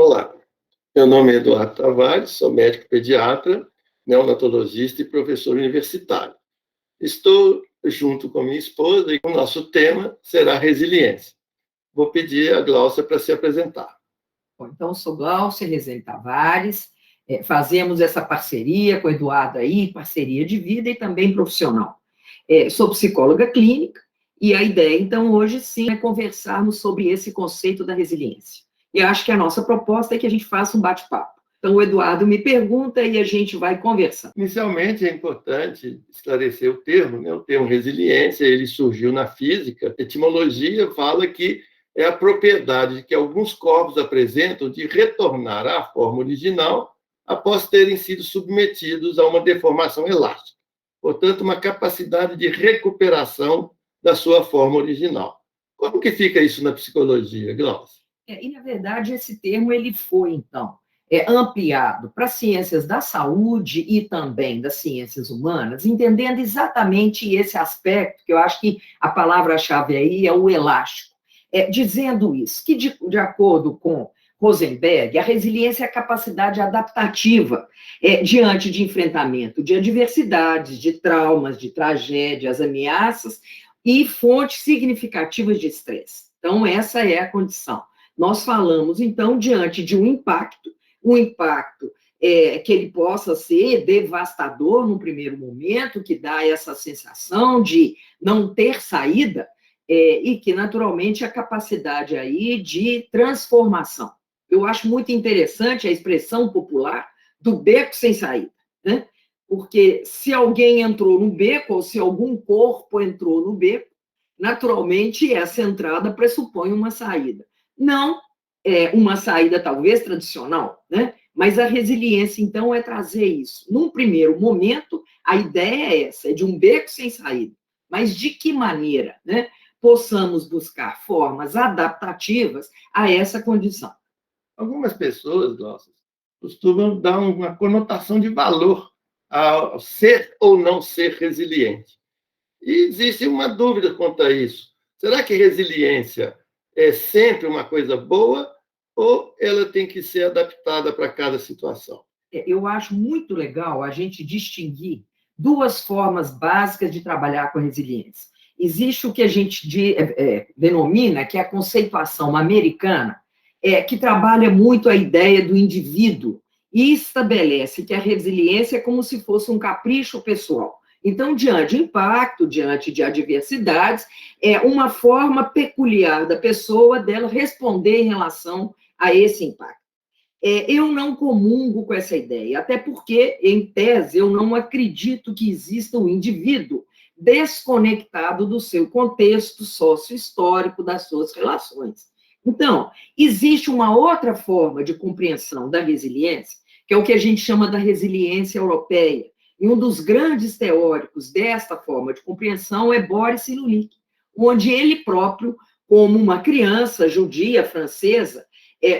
Olá, meu nome é Eduardo Tavares, sou médico pediatra, neonatologista e professor universitário. Estou junto com minha esposa e o nosso tema será resiliência. Vou pedir a Gláucia para se apresentar. Bom, então, sou Gláucia Rezende Tavares, fazemos essa parceria com o Eduardo aí, parceria de vida e também profissional. Sou psicóloga clínica e a ideia, então, hoje sim, é conversarmos sobre esse conceito da resiliência. E acho que a nossa proposta é que a gente faça um bate-papo. Então, o Eduardo me pergunta e a gente vai conversar. Inicialmente, é importante esclarecer o termo, né? O termo resiliência, ele surgiu na física. A etimologia fala que é a propriedade que alguns corpos apresentam de retornar à forma original após terem sido submetidos a uma deformação elástica. Portanto, uma capacidade de recuperação da sua forma original. Como que fica isso na psicologia, Glaucia? E, na verdade, esse termo ele foi, então, ampliado para ciências da saúde e também das ciências humanas, entendendo exatamente esse aspecto, que eu acho que a palavra-chave aí é o elástico. Dizendo isso, que de acordo com Rosenberg, a resiliência é a capacidade adaptativa diante de enfrentamento de adversidades, de traumas, de tragédias, ameaças e fontes significativas de estresse. Então, essa é a condição. Nós falamos, então, diante de um impacto que ele possa ser devastador no primeiro momento, que dá essa sensação de não ter saída, e que, naturalmente, a capacidade aí de transformação. Eu acho muito interessante a expressão popular do beco sem saída, né? Porque se alguém entrou no beco, ou se algum corpo entrou no beco, naturalmente, essa entrada pressupõe uma saída. Não uma saída, talvez, tradicional, né? Mas a resiliência, então, é trazer isso. Num primeiro momento, a ideia é essa, é de um beco sem saída. Mas de que maneira, né, possamos buscar formas adaptativas a essa condição? Algumas pessoas, Glaucia, costumam dar uma conotação de valor ao ser ou não ser resiliente. E existe uma dúvida quanto a isso. Será que resiliência é sempre uma coisa boa ou ela tem que ser adaptada para cada situação? Eu acho muito legal a gente distinguir duas formas básicas de trabalhar com a resiliência. Existe o que a gente denomina, que é a conceituação americana, que trabalha muito a ideia do indivíduo e estabelece que a resiliência é como se fosse um capricho pessoal. Então, diante de impacto, diante de adversidades, é uma forma peculiar da pessoa dela responder em relação a esse impacto. Eu não comungo com essa ideia, até porque, em tese, eu não acredito que exista um indivíduo desconectado do seu contexto sócio-histórico, das suas relações. Então, existe uma outra forma de compreensão da resiliência, que é o que a gente chama da resiliência europeia. E um dos grandes teóricos desta forma de compreensão é Boris Cyrulnik, onde ele próprio, como uma criança judia francesa,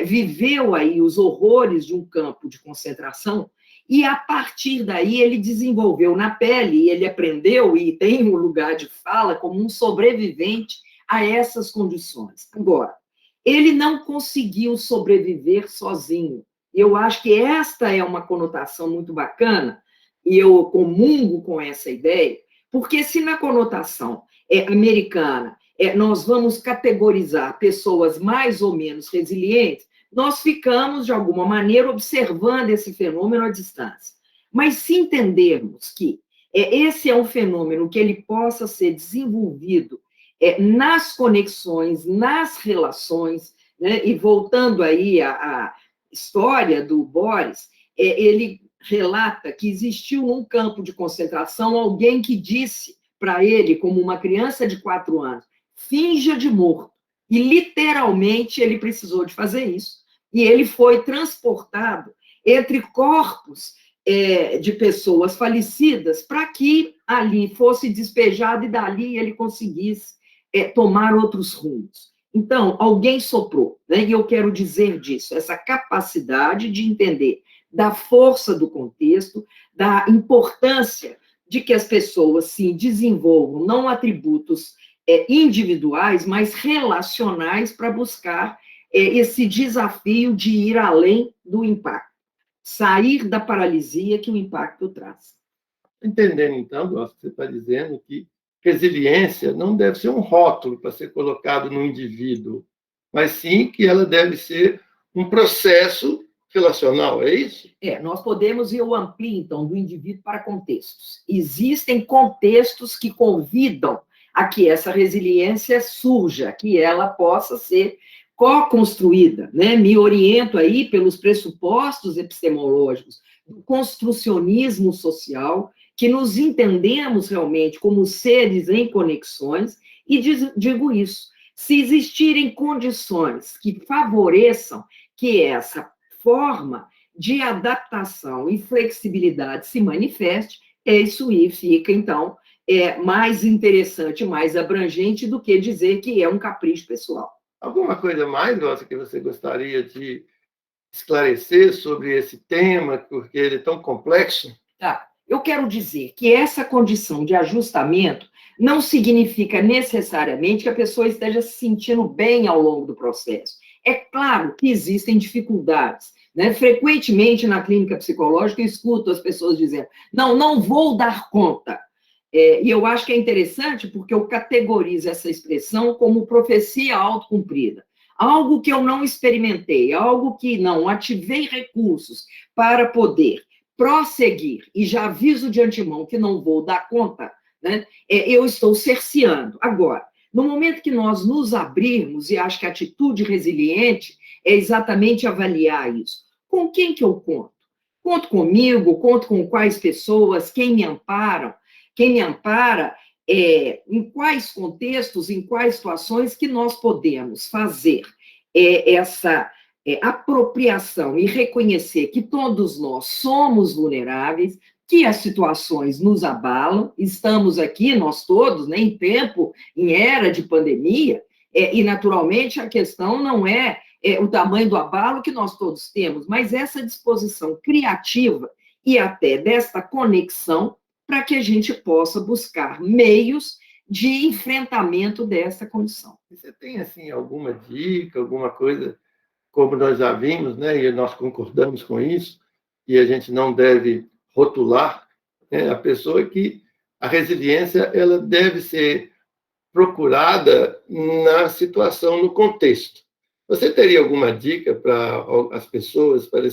viveu aí os horrores de um campo de concentração e, a partir daí, ele desenvolveu na pele, ele aprendeu e tem um lugar de fala como um sobrevivente a essas condições. Agora, ele não conseguiu sobreviver sozinho. Eu acho que esta é uma conotação muito bacana, e eu comungo com essa ideia, porque se na conotação americana nós vamos categorizar pessoas mais ou menos resilientes, nós ficamos, de alguma maneira, observando esse fenômeno à distância. Mas se entendermos que esse é um fenômeno que ele possa ser desenvolvido nas conexões, nas relações, né? E voltando aí à história do Boris, ele relata que existiu num campo de concentração alguém que disse para ele, como uma criança de 4 anos, finja de morto. E, literalmente, ele precisou de fazer isso. E ele foi transportado entre corpos de pessoas falecidas para que ali fosse despejado e dali ele conseguisse tomar outros rumos. Então, alguém soprou, né? E eu quero dizer disso, essa capacidade de entender da força do contexto, da importância de que as pessoas, sim, desenvolvam não atributos individuais, mas relacionais para buscar esse desafio de ir além do impacto, sair da paralisia que o impacto traz. Entendendo, então, Glaucio, que você está dizendo que resiliência não deve ser um rótulo para ser colocado no indivíduo, mas sim que ela deve ser um processo relacional, é isso? Nós podemos, e eu amplio, então, do indivíduo para contextos. Existem contextos que convidam a que essa resiliência surja, que ela possa ser co-construída, né? Me oriento aí pelos pressupostos epistemológicos do construcionismo social, que nos entendemos realmente como seres em conexões, e digo isso, se existirem condições que favoreçam que essa forma de adaptação e flexibilidade se manifeste, isso aí fica, então, mais interessante, mais abrangente do que dizer que é um capricho pessoal. Alguma coisa mais, Glaucio, que você gostaria de esclarecer sobre esse tema, porque ele é tão complexo? Tá. Eu quero dizer que essa condição de ajustamento não significa necessariamente que a pessoa esteja se sentindo bem ao longo do processo. É claro que existem dificuldades, né? Frequentemente na clínica psicológica eu escuto as pessoas dizendo: não vou dar conta. E eu acho que é interessante porque eu categorizo essa expressão como profecia autocumprida. Algo que eu não experimentei, algo que não ativei recursos para poder prosseguir, e já aviso de antemão que não vou dar conta, né? Eu estou cerceando. Agora, no momento que nós nos abrirmos, e acho que a atitude resiliente é exatamente avaliar isso. Com quem que eu conto? Conto comigo? Conto com quais pessoas? Quem me amparam? Quem me ampara? Em quais contextos, em quais situações que nós podemos fazer essa apropriação e reconhecer que todos nós somos vulneráveis, que as situações nos abalam, estamos aqui, nós todos, né, em tempo, em era de pandemia, e naturalmente a questão não é o tamanho do abalo que nós todos temos, mas essa disposição criativa e até desta conexão para que a gente possa buscar meios de enfrentamento dessa condição. Você tem, assim, alguma dica, alguma coisa, como nós já vimos, né, e nós concordamos com isso, e a gente não deve rotular, né, a pessoa que a resiliência ela deve ser procurada na situação, no contexto. Você teria alguma dica para as pessoas, para,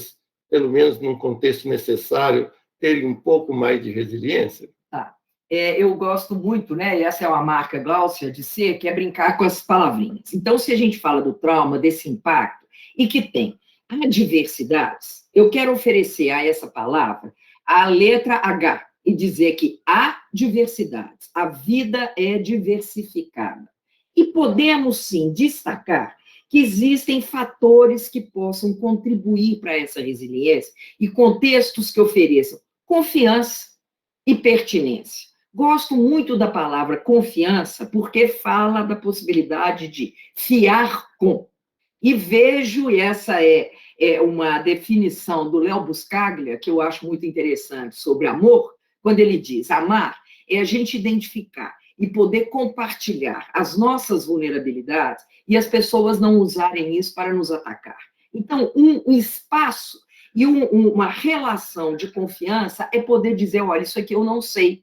pelo menos num contexto necessário, terem um pouco mais de resiliência? Tá. Eu gosto muito, né? E essa é uma marca Gláucia de ser, que é brincar com as palavrinhas. Então, se a gente fala do trauma, desse impacto, e que tem adversidades, eu quero oferecer a essa palavra a letra H e dizer que há diversidades, a vida é diversificada. E podemos, sim, destacar que existem fatores que possam contribuir para essa resiliência e contextos que ofereçam confiança e pertinência. Gosto muito da palavra confiança, porque fala da possibilidade de fiar com. E vejo, e essa é uma definição do Léo Buscaglia, que eu acho muito interessante, sobre amor, quando ele diz: amar é a gente identificar e poder compartilhar as nossas vulnerabilidades e as pessoas não usarem isso para nos atacar. Então, um espaço e uma relação de confiança é poder dizer: olha, isso aqui eu não sei,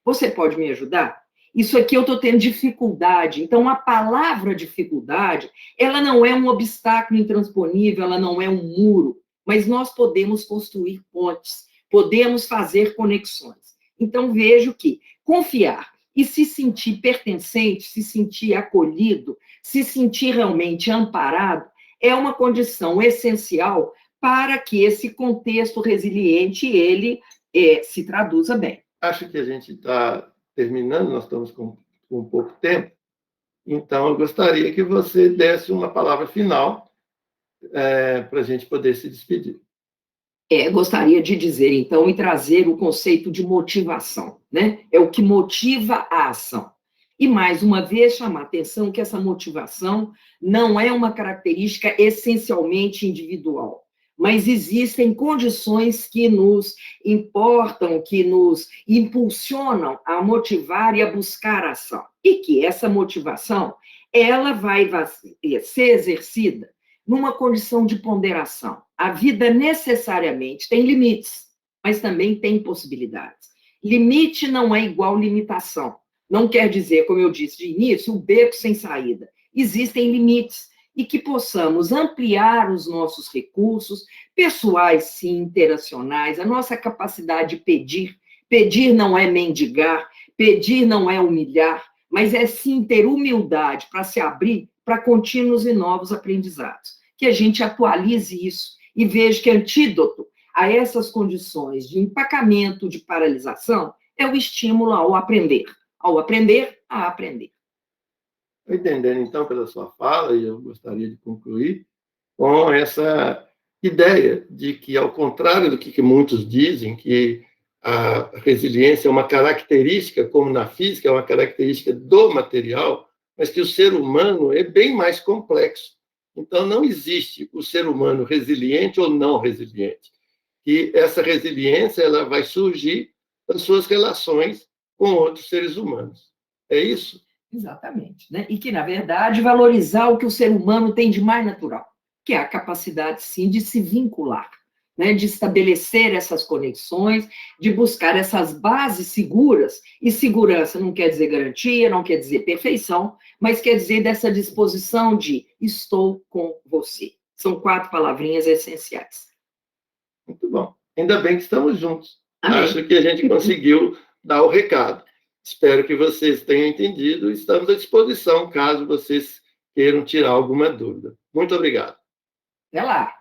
você pode me ajudar? Isso aqui eu estou tendo dificuldade. Então, a palavra dificuldade, ela não é um obstáculo intransponível, ela não é um muro, mas nós podemos construir pontes, podemos fazer conexões. Então, vejo que confiar e se sentir pertencente, se sentir acolhido, se sentir realmente amparado, é uma condição essencial para que esse contexto resiliente, ele se traduza bem. Acho que a gente está terminando, nós estamos com pouco tempo, então eu gostaria que você desse uma palavra final para a gente poder se despedir. Gostaria de dizer, então, e trazer o conceito de motivação, né? É o que motiva a ação. E, mais uma vez, chamar a atenção que essa motivação não é uma característica essencialmente individual, mas existem condições que nos importam, que nos impulsionam a motivar e a buscar a ação. E que essa motivação, ela vai ser exercida numa condição de ponderação. A vida necessariamente tem limites, mas também tem possibilidades. Limite não é igual limitação. Não quer dizer, como eu disse de início, o beco sem saída. Existem limites e que possamos ampliar os nossos recursos, pessoais, sim, interacionais, a nossa capacidade de pedir. Pedir não é mendigar, pedir não é humilhar, mas é sim ter humildade para se abrir para contínuos e novos aprendizados. Que a gente atualize isso e veja que antídoto a essas condições de empacamento, de paralisação, é o estímulo ao aprender, a aprender. Estou entendendo, então, pela sua fala, e eu gostaria de concluir com essa ideia de que, ao contrário do que muitos dizem, que a resiliência é uma característica, como na física, é uma característica do material, mas que o ser humano é bem mais complexo. Então, não existe o ser humano resiliente ou não resiliente. E essa resiliência ela vai surgir das suas relações com outros seres humanos. É isso? Exatamente. Né? E que, na verdade, valorizar o que o ser humano tem de mais natural, que é a capacidade, sim, de se vincular, né? De estabelecer essas conexões, de buscar essas bases seguras. E segurança não quer dizer garantia, não quer dizer perfeição, mas quer dizer dessa disposição de estou com você. São 4 palavrinhas essenciais. Muito bom. Ainda bem que estamos juntos. Amém. Acho que a gente conseguiu dar o recado. Espero que vocês tenham entendido. Estamos à disposição, caso vocês queiram tirar alguma dúvida. Muito obrigado. Até lá.